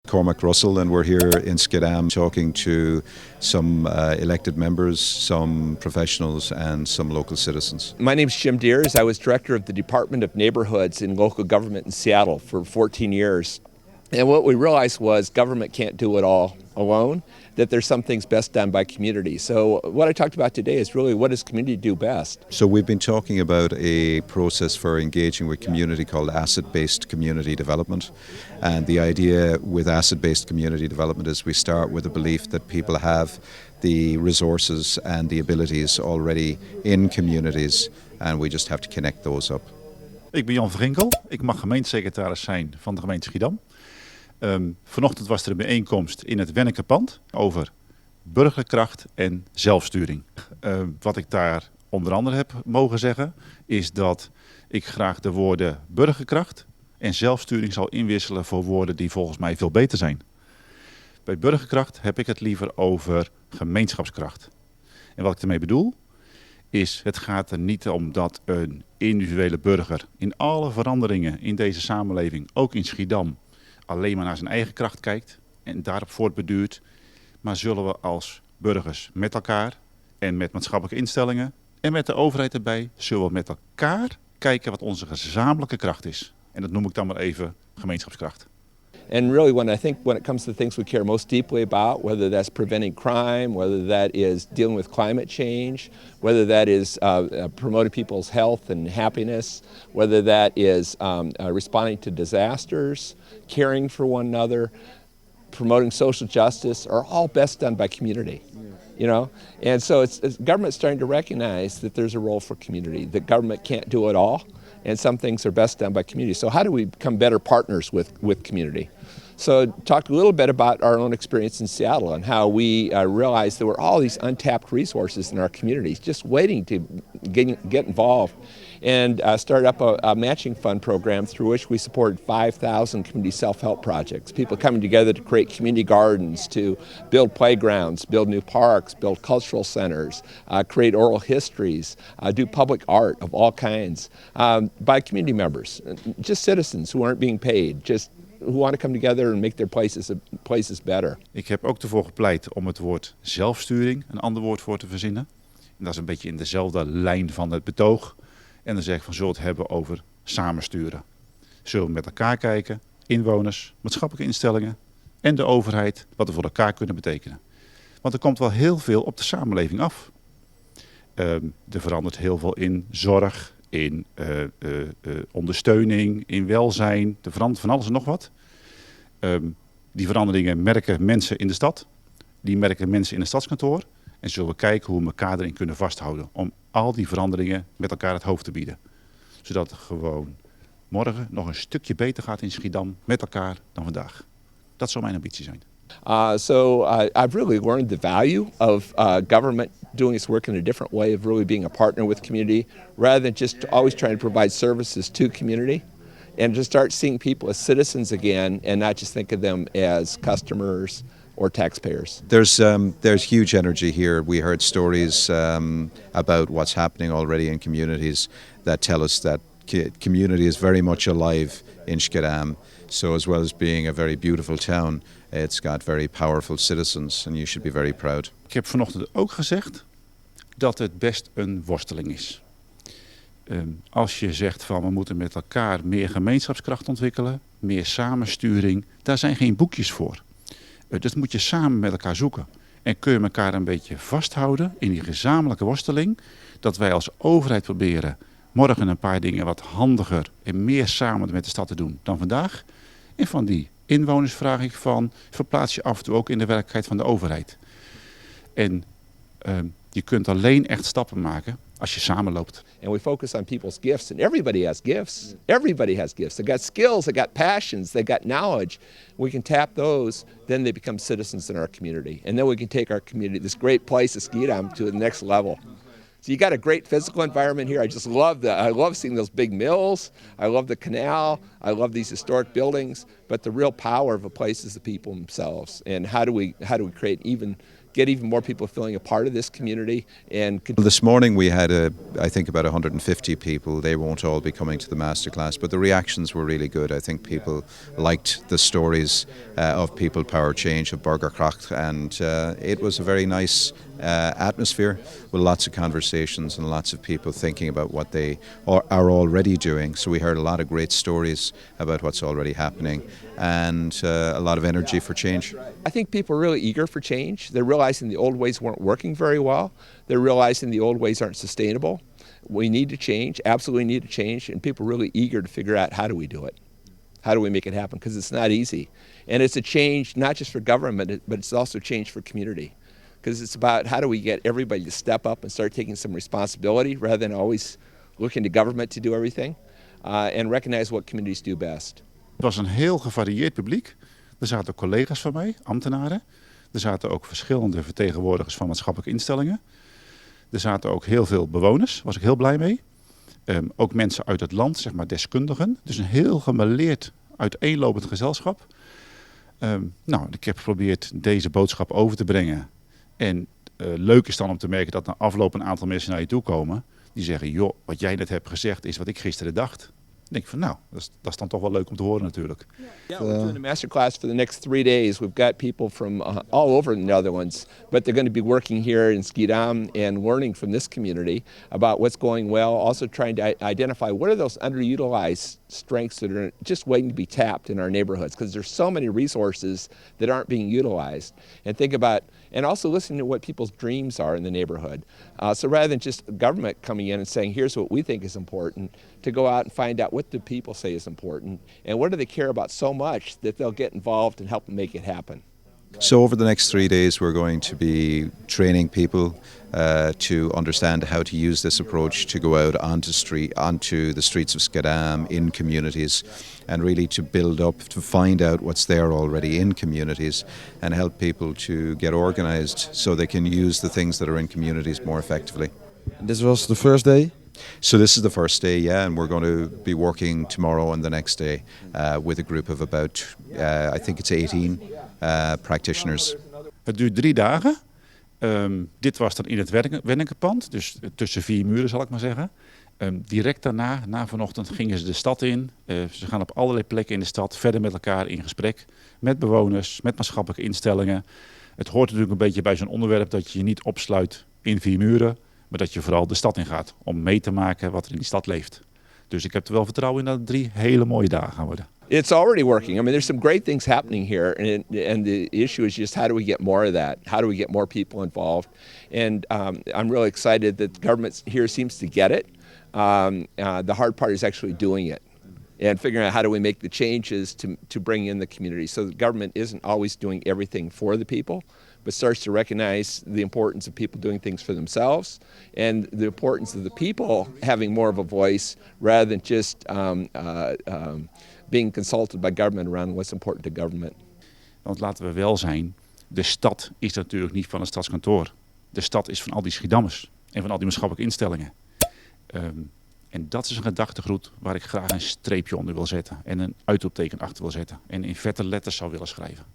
Cormac Russell, and we're here in Skidam talking to some elected members, some professionals, and some local citizens. My name is Jim Deers. I was director of the Department of Neighborhoods in local government in Seattle for 14 years. And what we realized was government can't do it all alone, that there's some things best done by community. So what I talked about today is really what does community do best? So we've been talking about a process for engaging with community called asset-based community development. And the idea with asset-based community development is we start with a belief that people have the resources and the abilities already in communities, and we just have to connect those up. Ik ben Jan Vrinkel. Ik mag gemeentesecretaris zijn van de gemeente Schiedam. Vanochtend was er een bijeenkomst in het Wennekerpand over burgerkracht en zelfsturing. Wat ik daar onder andere heb mogen zeggen is dat ik graag de woorden burgerkracht en zelfsturing zal inwisselen voor woorden die volgens mij veel beter zijn. Bij burgerkracht heb ik het liever over gemeenschapskracht. En wat ik ermee bedoel is, het gaat er niet om dat een individuele burger in alle veranderingen in deze samenleving, ook in Schiedam, alleen maar naar zijn eigen kracht kijkt en daarop voortbeduurt. Maar zullen we als burgers met elkaar en met maatschappelijke instellingen en met de overheid erbij, zullen we met elkaar kijken wat onze gezamenlijke kracht is. En dat noem ik dan maar even gemeenschapskracht. And really, when it comes to things we care most deeply about, whether that's preventing crime, whether that is dealing with climate change, whether that is promoting people's health and happiness, whether that is responding to disasters, caring for one another, promoting social justice, are all best done by community. You know, and so it's government's starting to recognize that there's a role for community, that government can't do it all, and some things are best done by community. So how do we become better partners with community? So talked a little bit about our own experience in Seattle and how we realized there were all these untapped resources in our communities just waiting to get involved, and started up a matching fund program through which we supported 5,000 community self-help projects. People coming together to create community gardens, to build playgrounds, build new parks, build cultural centers, create oral histories, do public art of all kinds by community members, just citizens who aren't being paid, just who want to come together and make their places better. Ik heb ook ervoor gepleit om het woord zelfsturing een ander woord voor te verzinnen. En dat is een beetje in dezelfde lijn van het betoog. En dan zeg ik van, zullen we het hebben over samensturen. Zullen we met elkaar kijken, inwoners, maatschappelijke instellingen en de overheid, wat we voor elkaar kunnen betekenen. Want er komt wel heel veel op de samenleving af. Er verandert heel veel in zorg, in ondersteuning, in welzijn. Er verandert van alles en nog wat. Die veranderingen merken mensen in de stad. Die merken mensen in het stadskantoor. En zullen we kijken hoe we elkaar erin kunnen vasthouden. Om al die veranderingen met elkaar het hoofd te bieden. Zodat het gewoon morgen nog een stukje beter gaat in Schiedam met elkaar dan vandaag. Dat zou mijn ambitie zijn. So I've really learned the value of government doing its work in a different way, of really being a partner with community, rather than just always trying to provide services to community, and just start seeing people as citizens again, and not just think of them as customers or taxpayers. There's huge energy here. We heard stories about what's happening already in communities that tell us that community is very much alive in Schiedam. So as well as being a very beautiful town, it's got very powerful citizens, and you should be very proud. Ik heb vanochtend ook gezegd dat het best een worsteling is. Als je zegt van we moeten met elkaar meer gemeenschapskracht ontwikkelen, meer samensturing, daar zijn geen boekjes voor. Dat moet je samen met elkaar zoeken. En kun je elkaar een beetje vasthouden in die gezamenlijke worsteling, dat wij als overheid proberen morgen een paar dingen wat handiger en meer samen met de stad te doen dan vandaag. En van die inwoners vraag ik van, verplaats je af en toe ook in de werkelijkheid van de overheid. En je kunt alleen echt stappen maken als je samenloopt. And we focus on people's gifts, and everybody has gifts. Everybody has gifts. They got skills, they got passions, they got knowledge. We can tap those, then they become citizens in our community. And then we can take our community, this great place of Schiedam, to the next level. So you got a great physical environment here. I love seeing those big mills. I love the canal. I love these historic buildings. But the real power of a place is the people themselves. And how do we create even get even more people feeling a part of this community. And Well, this morning we had, I think, about 150 people. They won't all be coming to the masterclass, but the reactions were really good. I think people liked the stories of people power change, of Burgerkracht, and it was a very nice atmosphere with lots of conversations and lots of people thinking about what they are already doing. So we heard a lot of great stories about what's already happening and a lot of energy for change. I think people are really eager for change. They're realizing the old ways weren't working very well. They're realizing the old ways aren't sustainable. We need to change, absolutely need to change, and people are really eager to figure out how do we do it? How do we make it happen? Because it's not easy. And it's a change not just for government, but it's also a change for community. Because it's about how do we get everybody to step up and start taking some responsibility rather than always looking to government to do everything, and recognize what communities do best. Het was een heel gevarieerd publiek. Er zaten collega's van mij, ambtenaren. Er zaten ook verschillende vertegenwoordigers van maatschappelijke instellingen. Er zaten ook heel veel bewoners, daar was ik heel blij mee. Ook mensen uit het land, zeg maar deskundigen. Dus een heel gemêleerd, uiteenlopend gezelschap. Nou, ik heb geprobeerd deze boodschap over te brengen. En leuk is dan om te merken dat na afloop een aantal mensen naar je toe komen. Die zeggen, joh, wat jij net hebt gezegd is wat ik gisteren dacht. Dan denk ik van, nou, dat is dan toch wel leuk om te horen natuurlijk. Yeah, we're doing a masterclass for the next 3 days. We've got people from all over the Netherlands, but they're going to be working here in Schiedam and learning from this community about what's going well, also trying to identify what are those underutilized strengths that are just waiting to be tapped in our neighborhoods, because there's so many resources that aren't being utilized. And think about, and also listening to what people's dreams are in the neighborhood. So rather than just government coming in and saying, here's what we think is important, to go out and find out what the people say is important, and what do they care about so much that they'll get involved and help make it happen. So over the next 3 days we're going to be training people to understand how to use this approach to go out onto the streets of Schiedam in communities and really to build up, to find out what's there already in communities and help people to get organised so they can use the things that are in communities more effectively. This was the first day? So this is the first day, yeah, and we're going to be working tomorrow and the next day with a group of about, I think it's 18 practitioners. Het duurt 3 dagen. Dit was dan in het Wennekenpand, dus tussen 4 muren zal ik maar zeggen. Direct daarna, na vanochtend, gingen ze de stad in. Ze gaan op allerlei plekken in de stad verder met elkaar in gesprek. Met bewoners, met maatschappelijke instellingen. Het hoort natuurlijk een beetje bij zo'n onderwerp dat je je niet opsluit in 4 muren. Maar dat je vooral de stad in gaat om mee te maken wat er in die stad leeft. Dus ik heb er wel vertrouwen in dat het 3 hele mooie dagen gaan worden. It's already working. I mean, there's some great things happening here, and the issue is just how do we get more of that? How do we get more people involved? And I'm really excited that the government here seems to get it. The hard part is actually doing it and figuring out how do we make the changes to bring in the community. So the government isn't always doing everything for the people, but starts to recognize the importance of people doing things for themselves and the importance of the people having more of a voice rather than just being consulted by government around what's important to government. Want laten we wel zijn, de stad is natuurlijk niet van het stadskantoor. De stad is van al die Schiedammers en van al die maatschappelijke instellingen. En dat is een gedachtegoed waar ik graag een streepje onder wil zetten en een uitroepteken achter wil zetten en in vette letters zou willen schrijven.